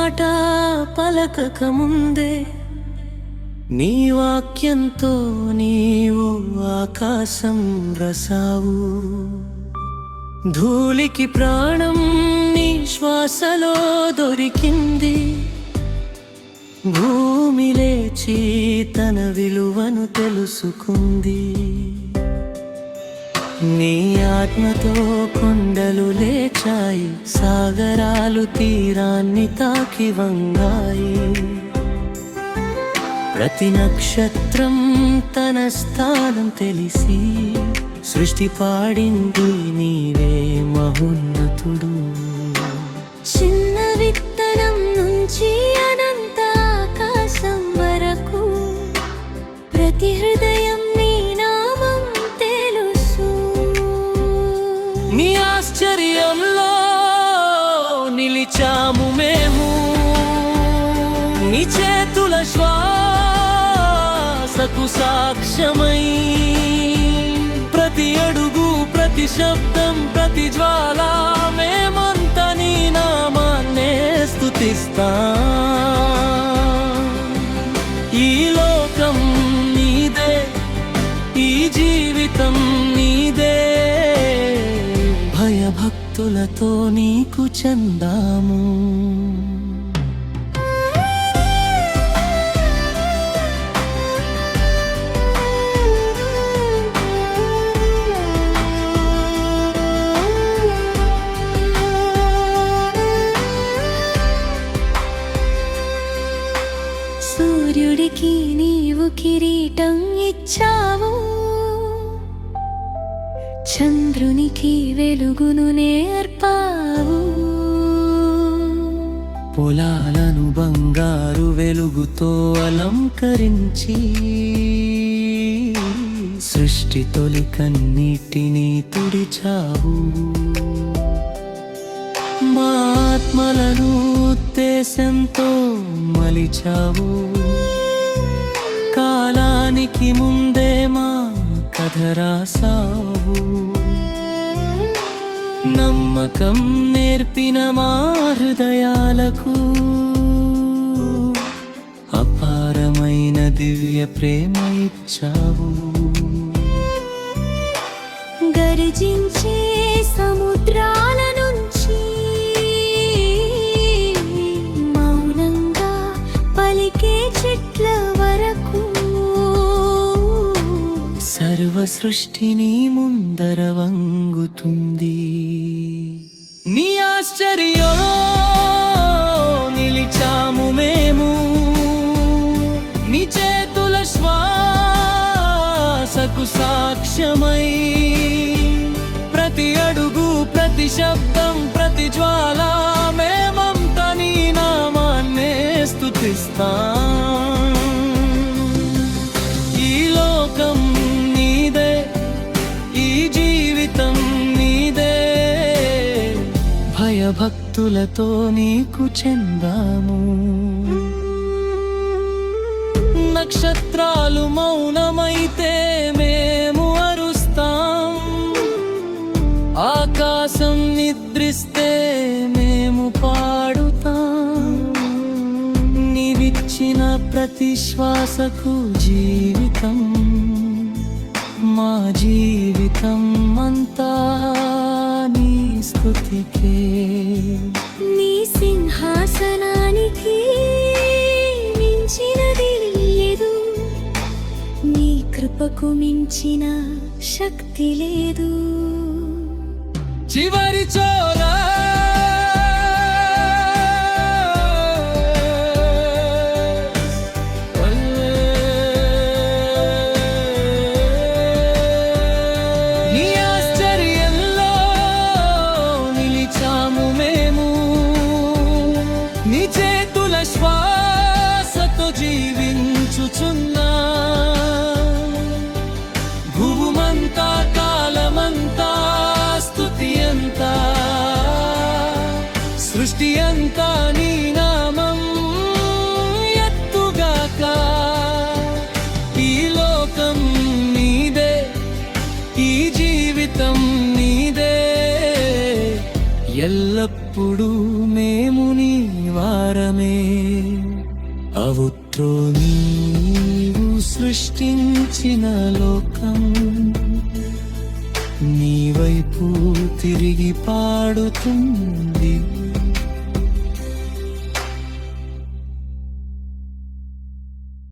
మాట పలకక ముందే నీ వాక్యంతో నీవు ఆకాశం రసావు. ధూళికి ప్రాణం నీ శ్వాసలో దొరికింది. భూమి లేచి తన విలువను తెలుసుకుంది. నీ ఆత్మతో కొండలు లేచాయి, సాగరాలు తీరాన్ని తాకి వంగాయి. ప్రతి నక్షత్రం తన స్థానం తెలిసి సృష్టి పాడింది నీవే మహోన్నతుడు. చిన్న విత్తనం నుంచి అనంత ఆకాశం వరకు ప్రతి హృదయం నీ నామం తెలుసు. నీ ఆశ్చర్యంలో నిలిచాము మేము, నీ చేతుల శ్వాసకు సాక్ష్యమై. ప్రతి అడుగు, ప్రతి శబ్దం, ప్రతి జ్వాల మేమంతా నీ నామాన్నే స్తుతిస్తాం. ఈ లోకం నీదే, ఈ జీవితం నీదే, భయభక్తులతో నీకు చెందాము. సూర్యుడికి నీవు కిరీటం ఇచ్చావు, చంద్రునికి వెలుగును నేర్పావు. పొలాలను బంగారు వెలుగుతో అలంకరించి సృష్టి తొలి కన్నీటిని తుడిచావు. మా ఆత్మలను ఉద్దేశంతో మలిచావు. కాలానికి ముందే మా కథ రాసావు. నమ్మకం నేర్పిన మా హృదయాలకు అపారమైన దివ్య ప్రేమ ఇచ్చావు. గర్జించే సముద్రాల నుంచి మౌనంగా పలికే చెట్ల వరకు సర్వ సృష్టిని ముందర వంగుతుంది. నీ ఆశ్చర్యం నిలిచాము మేము, నీ చేతుల శ్వాసకు సాక్ష్యమై. ప్రతి అడుగు, ప్రతి శబ్దం, ప్రతి జ్వాల మేమంతా నీ నామాన్నే స్తుతిస్తాం. ఈ లోకం నీదే, ఈ జీవితం నీదే, భయభక్తులతో నీకు చెందాము. నక్షత్రాలు మౌనమైతే మేము అరుస్తాం, ఆకాశం నిద్రిస్తే మేము పాడుతాం. నీవిచ్చిన ప్రతి శ్వాసకు జీవితం, మా జీవితం అంతా నీ స్తుతికే. నీ సింహాసనానికి మించినది లేదు, నీ కృపకు మించిన శక్తి లేదు. చివరి చోరా నీ ఆశ్చర్యంలో నిలిచాము మేము, నీ చేతుల శ్వాసతో జీవించుచున్నా. భూమంతా కాలమంతా స్తుతి అంతా, సృష్టి అంతా నీ నామం ఎత్తుగాక. ఈ లోకం నీదే, ఈ జీవితం నీదే, ఎల్లప్పుడూ మేము నీ వారమే. అవుట్రో నీవు సృష్టించిన లోకం, నీ వైపు తిరిగి పాడుతుంది.